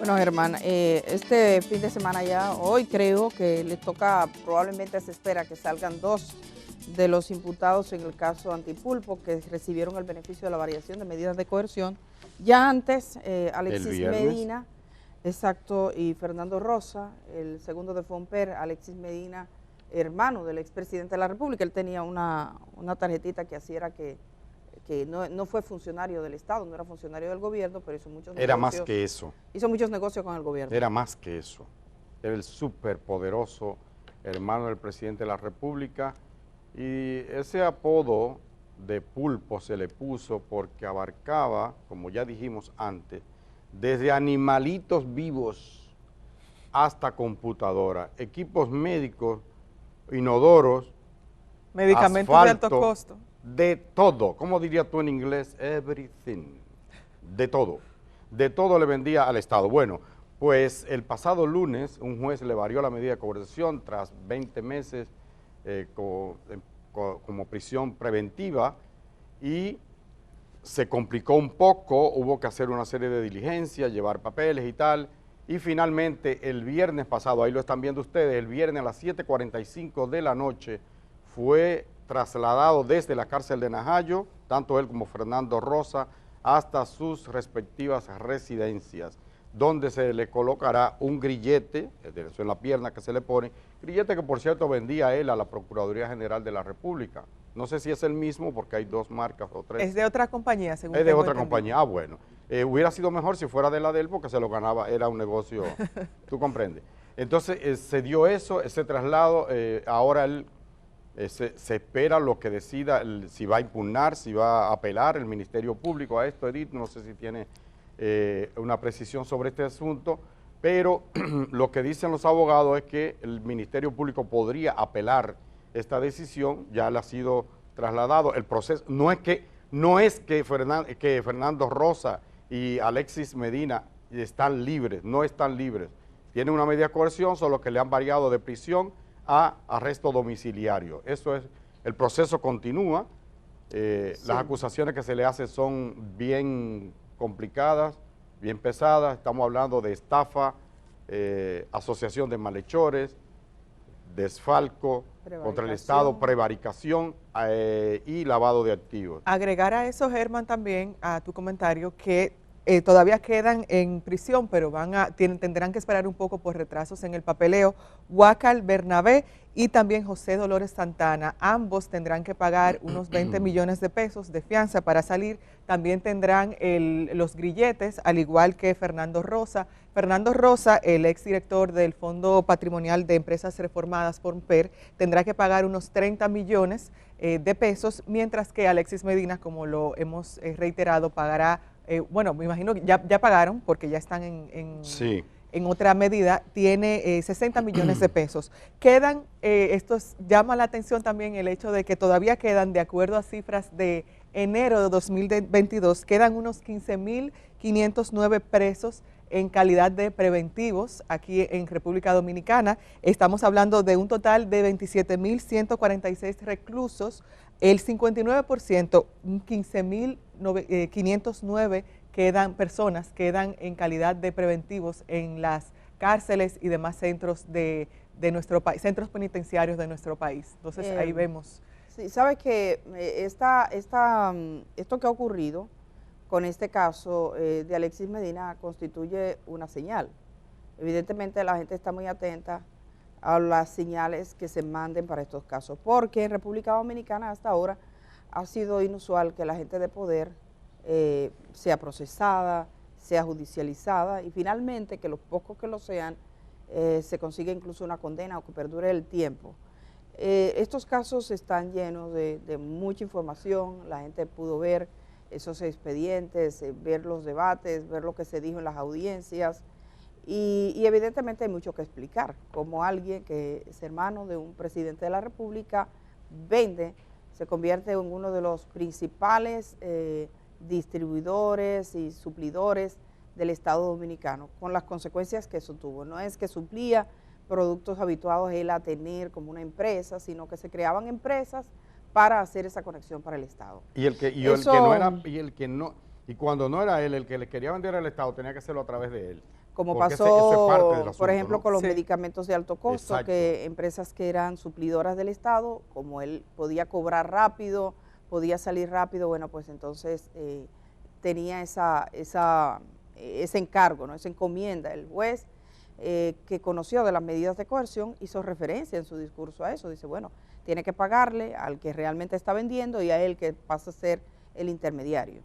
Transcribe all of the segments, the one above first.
Bueno, Germán, este fin de semana ya, hoy creo que le toca, probablemente se espera que salgan dos de los imputados en el caso Antipulpo, que recibieron el beneficio de la variación de medidas de coerción. Ya antes, El Alexis viernes. Medina, exacto, y Fernando Rosa, el segundo de Fomper, Alexis Medina, hermano del expresidente de la República. Él tenía una tarjetita que así era que no fue funcionario del Estado, no era funcionario del gobierno, pero hizo muchos Era negocios. más que eso. Hizo muchos negocios con el gobierno. Era más que eso. Era el superpoderoso hermano del presidente de la República, y ese apodo de Pulpo se le puso porque abarcaba, como ya dijimos antes, desde animalitos vivos hasta computadora, equipos médicos, inodoros, Medicamentos de alto asfalto, costo. de todo. ¿Cómo dirías tú en inglés? Everything. De todo. De todo le vendía al Estado. Bueno, pues el pasado lunes un juez le varió la medida de coerción tras 20 meses como prisión preventiva, y se complicó un poco, hubo que hacer una serie de diligencias, llevar papeles y tal, y finalmente el viernes pasado, ahí lo están viendo ustedes, el viernes a las 7:45 de la noche fue trasladado desde la cárcel de Najayo, tanto él como Fernando Rosa, hasta sus respectivas residencias, donde se le colocará un grillete, eso en la pierna que se le pone, grillete que por cierto vendía él a la Procuraduría General de la República. No sé si es el mismo porque hay dos marcas o tres. Es de otra compañía, según Es de tengo otra entendido. compañía. Ah, bueno. Hubiera sido mejor si fuera de la de él porque se lo ganaba, era un negocio, tú comprendes. Entonces se dio eso, ese traslado, ahora él se espera lo que decida, si va a impugnar, si va a apelar el Ministerio Público a esto. Edith, no sé si tiene una precisión sobre este asunto, pero lo que dicen los abogados es que el Ministerio Público podría apelar esta decisión, ya le ha sido trasladado. El proceso no es que Fernando Rosa y Alexis Medina están libres, no están libres. Tienen una medida de coerción, solo que le han variado de prisión a arresto domiciliario. Eso es, el proceso continúa. Sí. Las acusaciones que se le hacen son bien complicadas, bien pesadas. Estamos hablando de estafa, asociación de malhechores, desfalco contra el Estado, prevaricación y lavado de activos. Agregar a eso, Germán, también a tu comentario que todavía quedan en prisión, pero tendrán que esperar un poco por retrasos en el papeleo. Huacal Bernabé y también José Dolores Santana, ambos tendrán que pagar unos 20 millones de pesos de fianza para salir. También tendrán los grilletes, al igual que Fernando Rosa. Fernando Rosa, el exdirector del Fondo Patrimonial de Empresas Reformadas por PER, tendrá que pagar unos 30 millones de pesos, mientras que Alexis Medina, como lo hemos reiterado, pagará, bueno, me imagino que ya pagaron porque ya están Sí. en otra medida, tiene 60 millones de pesos. Quedan, llama la atención también el hecho de que todavía quedan, de acuerdo a cifras de enero de 2022, quedan unos 15.509 presos en calidad de preventivos aquí en República Dominicana. Estamos hablando de un total de 27.146 reclusos, el 59%, 15.509 personas quedan en calidad de preventivos en las cárceles y demás centros de nuestro país, centros penitenciarios de nuestro país. Entonces ahí vemos. Sí, sabes que esto que ha ocurrido con este caso de Alexis Medina constituye una señal. Evidentemente la gente está muy atenta a las señales que se manden para estos casos, porque en República Dominicana hasta ahora ha sido inusual que la gente de poder sea procesada, sea judicializada, y finalmente que los pocos que lo sean se consiga incluso una condena o que perdure el tiempo. Estos casos están llenos de mucha información, la gente pudo ver esos expedientes, ver los debates, ver lo que se dijo en las audiencias, y evidentemente hay mucho que explicar, como alguien que es hermano de un presidente de la República se convierte en uno de los principales distribuidores y suplidores del Estado Dominicano, con las consecuencias que eso tuvo. No es que suplía productos habituados él a tener como una empresa, sino que se creaban empresas para hacer esa conexión para el Estado. Y cuando no era él el que le quería vender al Estado, tenía que hacerlo a través de él. como Porque pasó, eso es parte del asunto, por ejemplo, ¿no? con los Sí. medicamentos de alto costo, Exacto. que empresas que eran suplidoras del Estado, como él podía cobrar rápido, podía salir rápido, bueno, pues entonces tenía ese encargo, ¿no? Esa encomienda. El juez que conoció de las medidas de coerción hizo referencia en su discurso a eso. Dice, bueno, tiene que pagarle al que realmente está vendiendo y a él que pasa a ser el intermediario.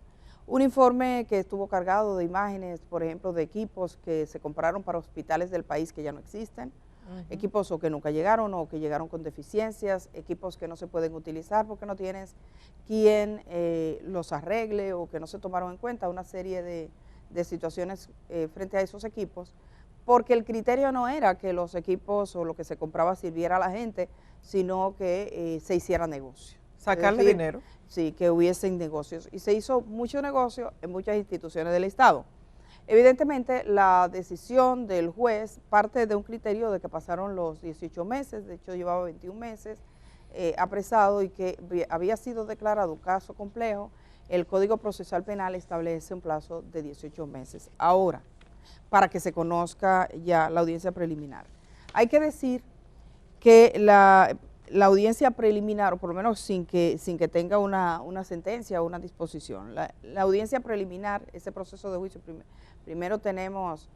Un informe que estuvo cargado de imágenes, por ejemplo, de equipos que se compraron para hospitales del país que ya no existen, equipos o que nunca llegaron o que llegaron con deficiencias, equipos que no se pueden utilizar porque no tienes quien los arregle o que no se tomaron en cuenta, una serie de situaciones frente a esos equipos, porque el criterio no era que los equipos o lo que se compraba sirviera a la gente, sino que se hiciera negocio. Sacarle Es decir, dinero. Sí, que hubiesen negocios. Y se hizo mucho negocio en muchas instituciones del Estado. Evidentemente, la decisión del juez parte de un criterio de que pasaron los 18 meses, de hecho llevaba 21 meses apresado y que había sido declarado un caso complejo. El Código Procesal Penal establece un plazo de 18 meses. Ahora, para que se conozca ya la audiencia preliminar. Hay que decir que la audiencia preliminar, o por lo menos sin que tenga una sentencia o una disposición, la audiencia preliminar, ese proceso de juicio, primero tenemos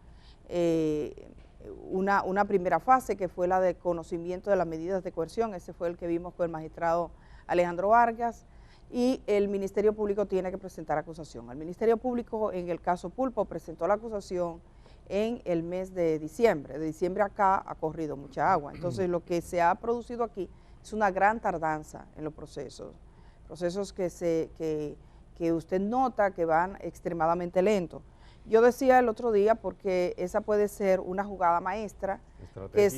una primera fase que fue la de conocimiento de las medidas de coerción, ese fue el que vimos con el magistrado Alejandro Vargas, y el Ministerio Público tiene que presentar acusación. El Ministerio Público en el caso Pulpo presentó la acusación en el mes de diciembre acá ha corrido mucha agua, entonces lo que se ha producido aquí es una gran tardanza en los procesos que usted nota que van extremadamente lentos. Yo decía el otro día, porque esa puede ser una jugada maestra, que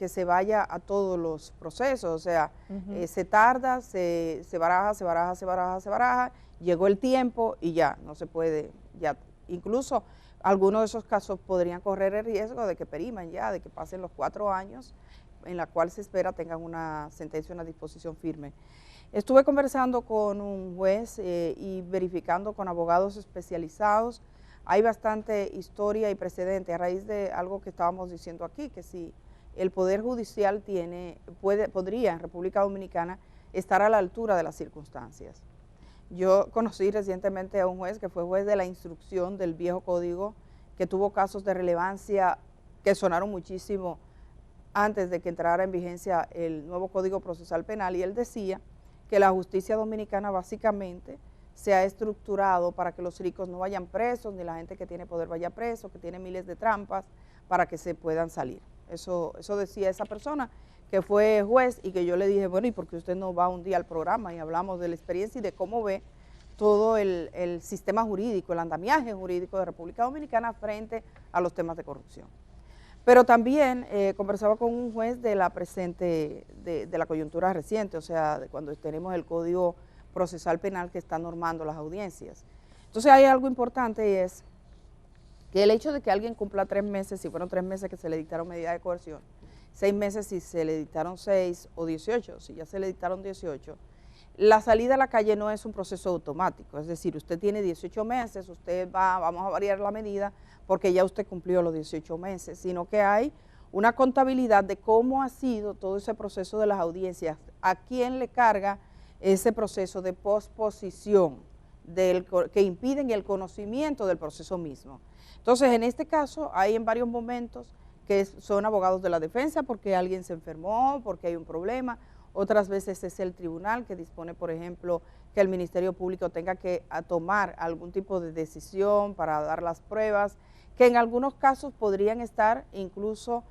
se vaya a todos los procesos, o sea, se tarda, se baraja, llegó el tiempo y ya, no se puede, ya, incluso algunos de esos casos podrían correr el riesgo de que periman ya, de que pasen los 4 años en la cual se espera tengan una sentencia, una disposición firme. Estuve conversando con un juez y verificando con abogados especializados. Hay bastante historia y precedente a raíz de algo que estábamos diciendo aquí, que si el Poder Judicial podría en República Dominicana estar a la altura de las circunstancias. Yo conocí recientemente a un juez que fue juez de la instrucción del viejo código, que tuvo casos de relevancia que sonaron muchísimo antes de que entrara en vigencia el nuevo Código Procesal Penal, y él decía que la justicia dominicana básicamente se ha estructurado para que los ricos no vayan presos, ni la gente que tiene poder vaya preso, que tiene miles de trampas para que se puedan salir. Eso decía esa persona que fue juez, y que yo le dije, bueno, ¿y por qué usted no va un día al programa y hablamos de la experiencia y de cómo ve todo el sistema jurídico, el andamiaje jurídico de República Dominicana frente a los temas de corrupción? Pero también conversaba con un juez de la presente, de la coyuntura reciente, o sea, de cuando tenemos el Código Procesal Penal que está normando las audiencias. Entonces hay algo importante, y es que el hecho de que alguien cumpla 3 meses, si fueron 3 meses que se le dictaron medidas de coerción, 6 meses si se le dictaron 6, o 18, si ya se le dictaron 18, la salida a la calle no es un proceso automático, es decir, usted tiene 18 meses, vamos a variar la medida porque ya usted cumplió los 18 meses, sino que hay una contabilidad de cómo ha sido todo ese proceso de las audiencias, a quién le carga ese proceso de posposición que impiden el conocimiento del proceso mismo. Entonces, en este caso, hay en varios momentos que son abogados de la defensa porque alguien se enfermó, porque hay un problema. Otras veces es el tribunal que dispone, por ejemplo, que el Ministerio Público tenga que tomar algún tipo de decisión para dar las pruebas, que en algunos casos podrían estar incluso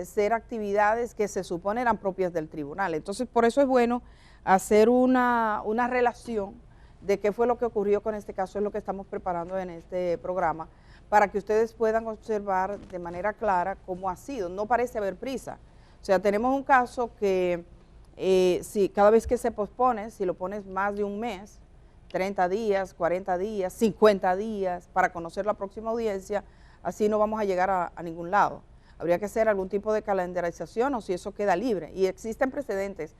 ser actividades que se supone eran propias del tribunal. Entonces, por eso es bueno hacer una relación de qué fue lo que ocurrió con este caso, es lo que estamos preparando en este programa, para que ustedes puedan observar de manera clara cómo ha sido. No parece haber prisa. O sea, tenemos un caso que si cada vez que se pospone, si lo pones más de un mes, 30 días, 40 días, 50 días, para conocer la próxima audiencia, así no vamos a llegar a ningún lado. Habría que hacer algún tipo de calendarización, o si eso queda libre. Y existen precedentes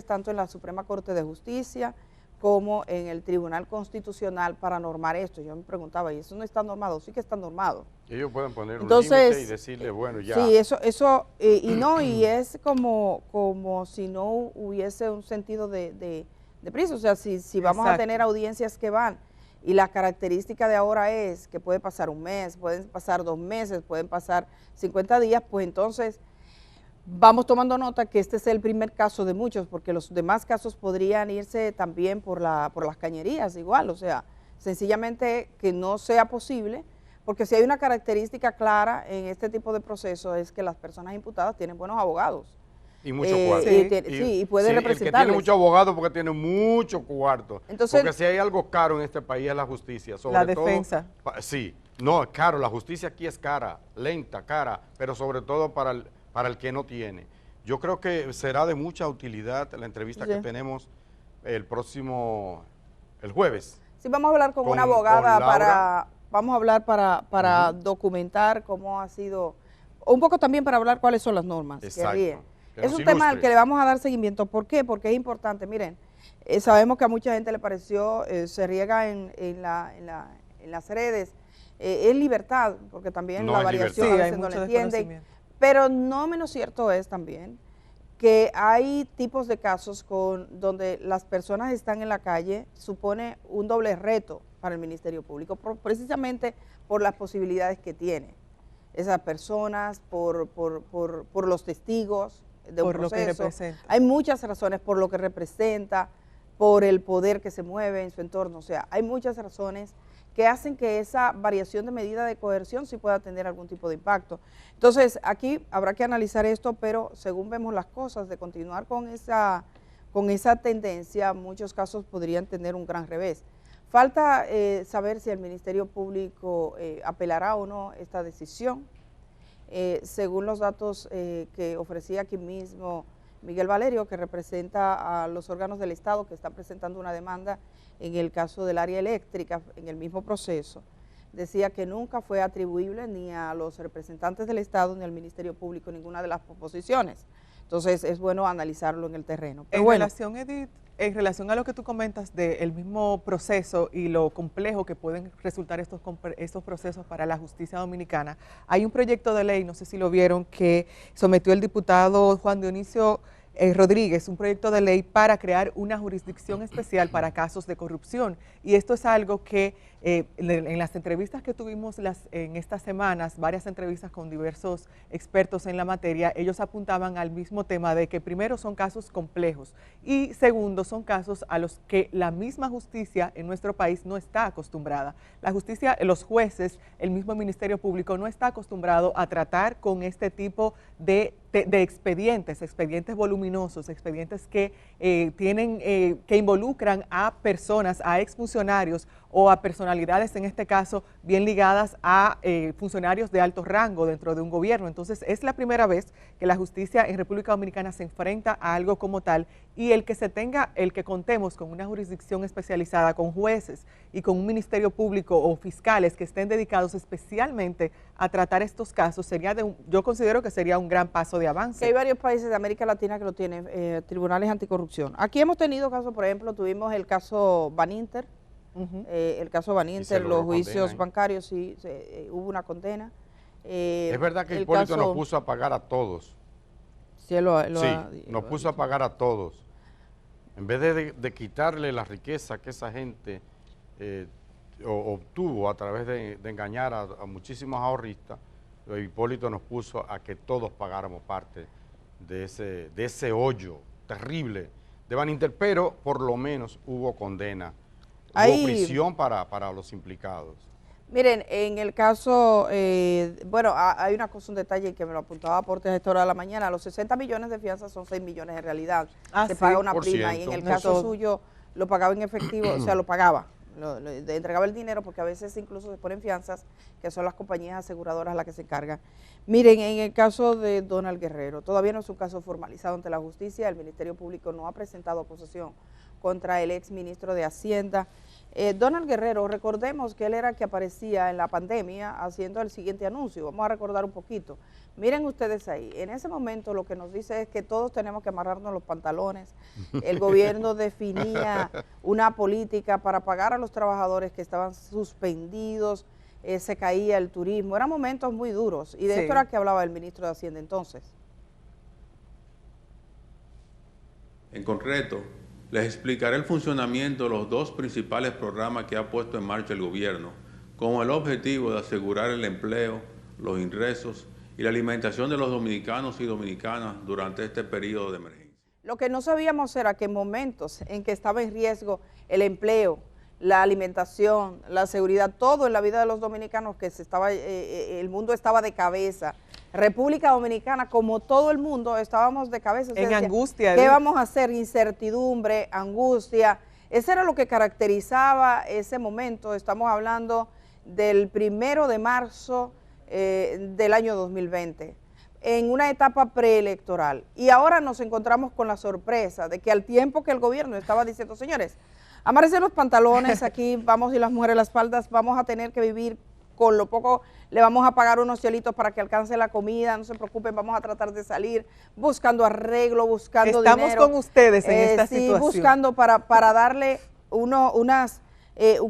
tanto en la Suprema Corte de Justicia como en el Tribunal Constitucional para normar esto. Yo me preguntaba, ¿y eso no está normado? Sí que está normado. Ellos pueden poner Entonces, un límite y decirle, bueno, ya. Sí, y es como si no hubiese un sentido de prisa. O sea, si vamos a tener audiencias que van, y la característica de ahora es que puede pasar un mes, pueden pasar 2 meses, pueden pasar 50 días, pues entonces vamos tomando nota que este es el primer caso de muchos, porque los demás casos podrían irse también por las cañerías igual, o sea, sencillamente que no sea posible, porque si hay una característica clara en este tipo de procesos es que las personas imputadas tienen buenos abogados. Y mucho cuarto. Y puede representarles. El que tiene mucho abogado porque tiene mucho cuarto. Entonces, porque si hay algo caro en este país es la justicia. Sobre la todo, defensa. Sí, no, es caro. La justicia aquí es cara, lenta, cara, pero sobre todo para el que no tiene. Yo creo que será de mucha utilidad la entrevista que tenemos el jueves. Sí, vamos a hablar con una abogada vamos a hablar para documentar cómo ha sido, un poco también para hablar cuáles son las normas. Exacto. Es un tema al que le vamos a dar seguimiento. ¿Por qué? Porque es importante. Miren, sabemos que a mucha gente le pareció, se riega en las redes, es libertad, porque también la variación a veces no la entienden. Pero no menos cierto es también que hay tipos de casos donde las personas están en la calle, supone un doble reto para el Ministerio Público, precisamente por las posibilidades que tiene esas personas, por los testigos de un proceso. Hay muchas razones por lo que representa, por el poder que se mueve en su entorno, o sea, hay muchas razones que hacen que esa variación de medida de coerción sí pueda tener algún tipo de impacto. Entonces, aquí habrá que analizar esto, pero según vemos las cosas, de continuar con esa tendencia, muchos casos podrían tener un gran revés. Falta saber si el Ministerio Público apelará o no esta decisión. Según los datos que ofrecía aquí mismo Miguel Valerio, que representa a los órganos del Estado que están presentando una demanda en el caso del área eléctrica, en el mismo proceso, decía que nunca fue atribuible ni a los representantes del Estado ni al Ministerio Público ninguna de las proposiciones. Entonces es bueno analizarlo en el terreno. Pero relación, Edith, en relación a lo que tú comentas del mismo proceso y lo complejo que pueden resultar estos procesos para la justicia dominicana, hay un proyecto de ley, no sé si lo vieron, que sometió el diputado Juan Dionisio Rodríguez, un proyecto de ley para crear una jurisdicción especial para casos de corrupción. Y esto es algo que en las entrevistas que tuvimos en estas semanas, varias entrevistas con diversos expertos en la materia, ellos apuntaban al mismo tema de que primero son casos complejos y segundo son casos a los que la misma justicia en nuestro país no está acostumbrada. La justicia, los jueces, el mismo Ministerio Público no está acostumbrado a tratar con este tipo de expedientes voluminosos, expedientes que que involucran a personas, a exfuncionarios o a personalidades, en este caso, bien ligadas a funcionarios de alto rango dentro de un gobierno. Entonces, es la primera vez que la justicia en República Dominicana se enfrenta a algo como tal, y el que contemos con una jurisdicción especializada, con jueces y con un ministerio público o fiscales que estén dedicados especialmente a tratar estos casos, yo considero que sería un gran paso de avance. Que hay varios países de América Latina que lo tienen, tribunales anticorrupción. Aquí hemos tenido casos, por ejemplo, tuvimos el caso Baninter, los juicios bancarios, sí, hubo una condena. Es verdad que Hipólito nos puso a pagar a todos. Sí, nos puso a pagar a todos. En vez de quitarle la riqueza que esa gente obtuvo a través de engañar a muchísimos ahorristas, Hipólito nos puso a que todos pagáramos parte de ese hoyo terrible de Baninter, pero por lo menos hubo condena, hubo prisión para los implicados. Miren, en el caso, hay una cosa, un detalle que me lo apuntaba Aportes a esta hora de la mañana, los 60 millones de fianzas son 6 millones en realidad, se paga una prima, y en el caso suyo lo pagaba en efectivo, o sea, lo pagaba, entregaba el dinero, porque a veces incluso se ponen fianzas, que son las compañías aseguradoras las que se encargan. Miren, en el caso de Donald Guerrero, todavía no es un caso formalizado ante la justicia, el Ministerio Público no ha presentado acusación contra el ex ministro de Hacienda. Donald Guerrero, recordemos que él era el que aparecía en la pandemia haciendo el siguiente anuncio. Vamos a recordar un poquito. Miren ustedes ahí, en ese momento lo que nos dice es que todos tenemos que amarrarnos los pantalones. El gobierno definía una política para pagar a los trabajadores que estaban suspendidos, se caía el turismo, eran momentos muy duros y de esto era que hablaba el ministro de Hacienda entonces. En concreto, les explicaré el funcionamiento de los dos principales programas que ha puesto en marcha el gobierno, con el objetivo de asegurar el empleo, los ingresos y la alimentación de los dominicanos y dominicanas durante este periodo de emergencia. Lo que no sabíamos era que en momentos en que estaba en riesgo el empleo, la alimentación, la seguridad, todo en la vida de los dominicanos, que el mundo estaba de cabeza. República Dominicana, como todo el mundo, estábamos de cabeza. En angustia. ¿Qué vamos a hacer? Incertidumbre, angustia. Eso era lo que caracterizaba ese momento. Estamos hablando del 1 de marzo del año 2020, en una etapa preelectoral. Y ahora nos encontramos con la sorpresa de que al tiempo que el gobierno estaba diciendo, señores, amárrense los pantalones, aquí vamos y las mujeres las faldas, vamos a tener que vivir con lo poco, le vamos a pagar unos cielitos para que alcance la comida, no se preocupen, vamos a tratar de salir buscando arreglo, buscando dinero. Estamos con ustedes en esta situación. Buscando para darle unas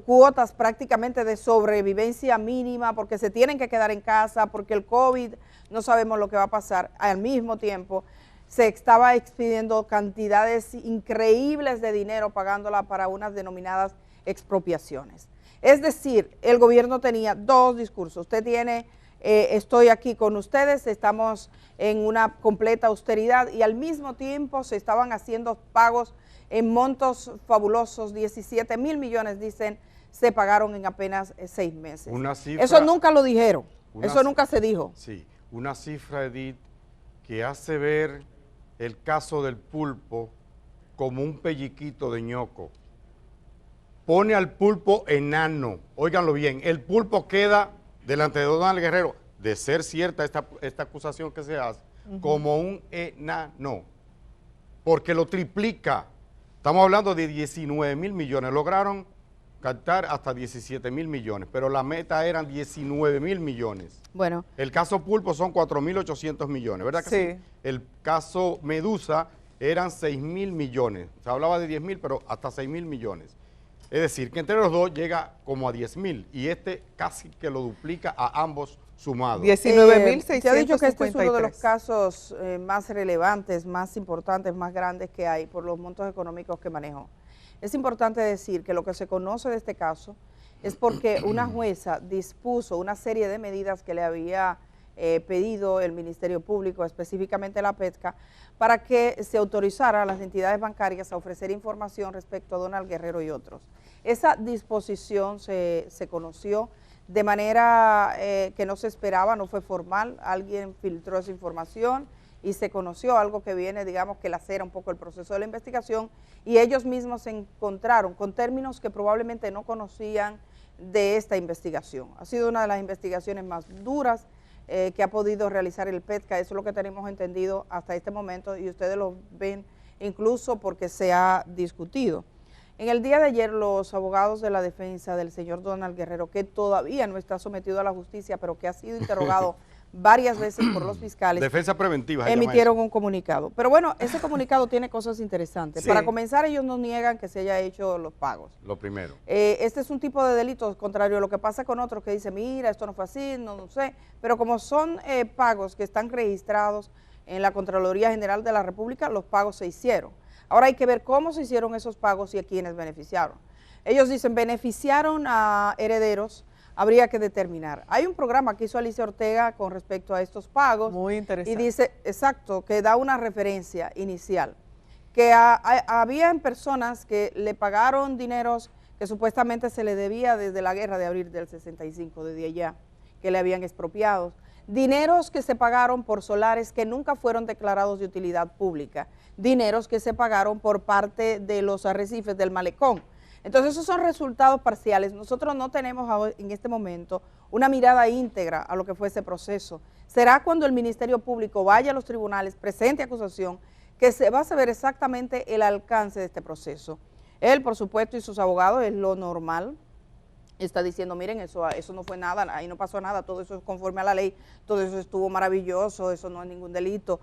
cuotas prácticamente de sobrevivencia mínima, porque se tienen que quedar en casa, porque el COVID no sabemos lo que va a pasar. Al mismo tiempo, se estaba expidiendo cantidades increíbles de dinero pagándola para unas denominadas expropiaciones. Es decir, el gobierno tenía dos discursos. Usted tiene, estoy aquí con ustedes, estamos en una completa austeridad y al mismo tiempo se estaban haciendo pagos en montos fabulosos, 17 mil millones, dicen, se pagaron en apenas 6 meses. Una cifra, eso nunca lo dijeron, eso nunca se dijo. Sí, una cifra, Edith, que hace ver el caso del pulpo como un pelliquito de ñoco. Pone al pulpo enano, óiganlo bien, el pulpo queda delante de Donald Guerrero, de ser cierta esta acusación que se hace, como un enano, porque lo triplica. Estamos hablando de 19 mil millones, lograron captar hasta 17 mil millones, pero la meta eran 19 mil millones. Bueno. El caso Pulpo son 4.800 millones, ¿verdad que sí? El caso Medusa eran 6 mil millones, se hablaba de 10 mil, pero hasta 6 mil millones. Es decir, que entre los dos llega como a 10 mil y este casi que lo duplica a ambos sumados. 19.653. Se ha dicho que este es uno de los casos más relevantes, más importantes, más grandes que hay por los montos económicos que manejó. Es importante decir que lo que se conoce de este caso es porque una jueza dispuso una serie de medidas que le había pedido el Ministerio Público, específicamente la PETCA, para que se autorizara a las entidades bancarias a ofrecer información respecto a Donald Guerrero y otros. Esa disposición se conoció de manera que no se esperaba, no fue formal, alguien filtró esa información y se conoció algo que viene, digamos, que lacera un poco el proceso de la investigación y ellos mismos se encontraron con términos que probablemente no conocían de esta investigación. Ha sido una de las investigaciones más duras que ha podido realizar el PETCA, eso es lo que tenemos entendido hasta este momento y ustedes lo ven incluso porque se ha discutido. En el día de ayer los abogados de la defensa del señor Donald Guerrero, que todavía no está sometido a la justicia, pero que ha sido interrogado varias veces por los fiscales. Defensa preventiva. Emitieron un comunicado. Pero bueno, ese comunicado tiene cosas interesantes. Sí. Para comenzar, ellos no niegan que se haya hecho los pagos. Lo primero. Este es un tipo de delito contrario a lo que pasa con otros que dicen, mira, esto no fue así, no sé. Pero como son pagos que están registrados en la Contraloría General de la República, los pagos se hicieron. Ahora hay que ver cómo se hicieron esos pagos y a quiénes beneficiaron. Ellos dicen, beneficiaron a herederos, habría que determinar. Hay un programa que hizo Alicia Ortega con respecto a estos pagos. Muy interesante. Y dice, exacto, que da una referencia inicial, que habían personas que le pagaron dineros que supuestamente se le debía desde la guerra de abril del 65, desde allá, que le habían expropiado. Dineros que se pagaron por solares que nunca fueron declarados de utilidad pública. Dineros que se pagaron por parte de los arrecifes del malecón. Entonces esos son resultados parciales. Nosotros no tenemos en este momento una mirada íntegra a lo que fue ese proceso. Será cuando el Ministerio Público vaya a los tribunales, presente acusación, que se va a saber exactamente el alcance de este proceso. Él, por supuesto, y sus abogados, es lo normal. Está diciendo, miren, eso no fue nada, ahí no pasó nada, todo eso es conforme a la ley, todo eso estuvo maravilloso, eso no es ningún delito,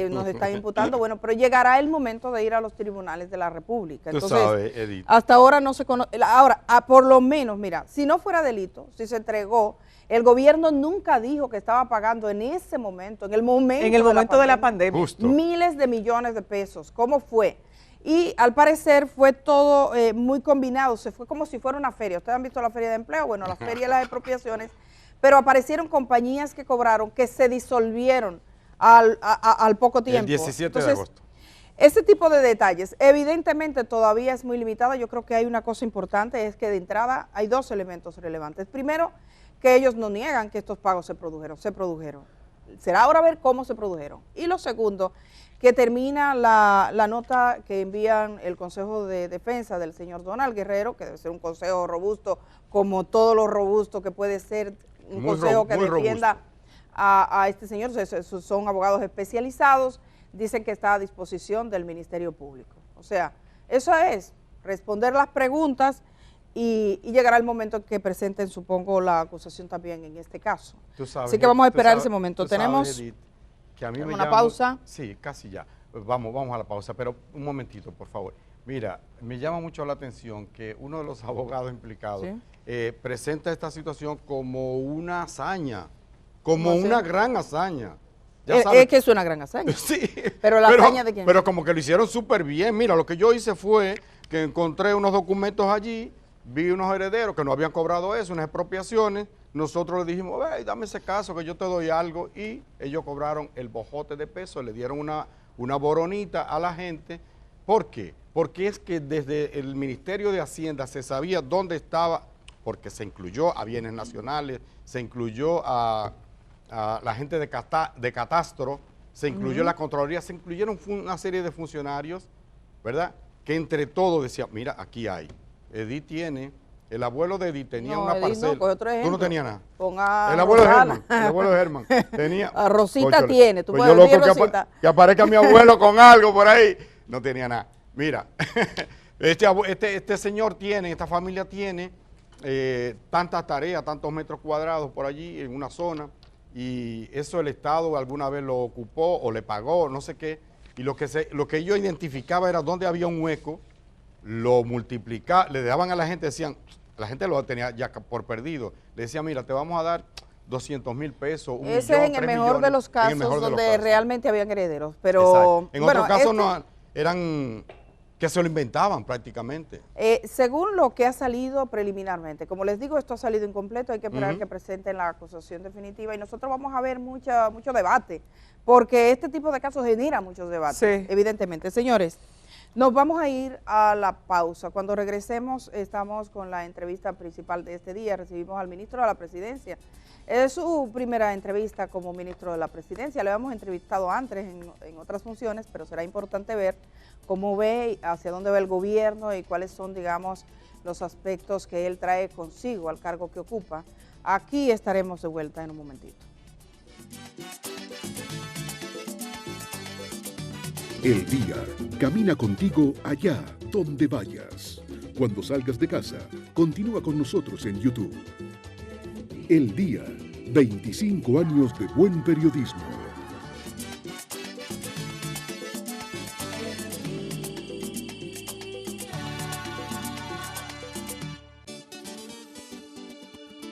nos están imputando, bueno, pero llegará el momento de ir a los tribunales de la República. Entonces, tú sabes, Edith. Hasta ahora no se conoce, ahora, por lo menos, mira, si no fuera delito, si se entregó, el gobierno nunca dijo que estaba pagando en ese momento, en el momento de la pandemia, Justo. miles de millones de pesos. ¿Cómo fue? Y al parecer fue todo muy combinado, se fue como si fuera una feria. ¿Ustedes han visto la feria de empleo? Bueno, la feria de las expropiaciones, pero aparecieron compañías que cobraron, que se disolvieron al poco tiempo. El 17 Entonces, de agosto. Ese tipo de detalles, evidentemente todavía es muy limitada. Yo creo que hay una cosa importante, es que de entrada hay dos elementos relevantes. Primero, que ellos no niegan que estos pagos se produjeron. Será ahora ver cómo se produjeron. Y lo segundo, que termina la nota que envían el Consejo de Defensa del señor Donald Guerrero, que debe ser un consejo robusto, como todo lo robusto que puede ser un consejo que defienda a este señor. Son abogados especializados, dicen que está a disposición del Ministerio Público. O sea, eso es, responder las preguntas y llegará el momento en que presenten, supongo, la acusación también en este caso. Así que vamos a esperar ese momento. Tenemos... Edith, que a mí me una llama, pausa. Sí, casi ya. Vamos a la pausa, pero un momentito, por favor. Mira, me llama mucho la atención que uno de los abogados implicados presenta esta situación como una hazaña, como una gran hazaña. Es que es una gran hazaña. Sí. Pero la hazaña de quién. Pero como que lo hicieron súper bien. Mira, lo que yo hice fue que encontré unos documentos allí, vi unos herederos que no habían cobrado eso, unas expropiaciones. Nosotros le dijimos, hey, dame ese caso que yo te doy algo, y ellos cobraron el bojote de peso, le dieron una boronita a la gente. ¿Por qué? Porque es que desde el Ministerio de Hacienda se sabía dónde estaba, porque se incluyó a bienes nacionales, se incluyó a la gente de catastro, se incluyó la Contraloría, se incluyeron una serie de funcionarios, ¿verdad? Que entre todos decían, mira, aquí hay. Edith tiene, el abuelo de Edith tenía una parcela. No, otro ejemplo. Tú no tenías nada. Ponga el abuelo de Germán tenía. A Rosita Cóchale, tiene, tú pues puedes yo decir loco Rosita. que aparezca mi abuelo con algo por ahí. No tenía nada. Mira, este señor tiene, esta familia tiene tantas tareas, tantos metros cuadrados por allí en una zona, y eso el Estado alguna vez lo ocupó o le pagó, no sé qué, y lo que yo identificaba era dónde había un hueco, lo multiplicaba, le daban a la gente, decían, la gente lo tenía ya por perdido, le decía, mira, te vamos a dar 200,000 pesos, un Ese millón, es en el mejor de los casos donde realmente habían herederos, pero... En otros casos no, eran que se lo inventaban prácticamente. Según lo que ha salido preliminarmente, como les digo, esto ha salido incompleto, hay que esperar que presenten la acusación definitiva y nosotros vamos a ver mucho debate, porque este tipo de casos genera muchos debates, evidentemente. Señores, nos vamos a ir a la pausa. Cuando regresemos estamos con la entrevista principal de este día. Recibimos al ministro de la Presidencia. Es su primera entrevista como ministro de la Presidencia. Le habíamos entrevistado antes en otras funciones, pero será importante ver cómo ve, hacia dónde va el gobierno y cuáles son, digamos, los aspectos que él trae consigo al cargo que ocupa. Aquí estaremos de vuelta en un momentito. El día camina contigo allá donde vayas. Cuando salgas de casa, continúa con nosotros en YouTube. El día, 25 años de buen periodismo.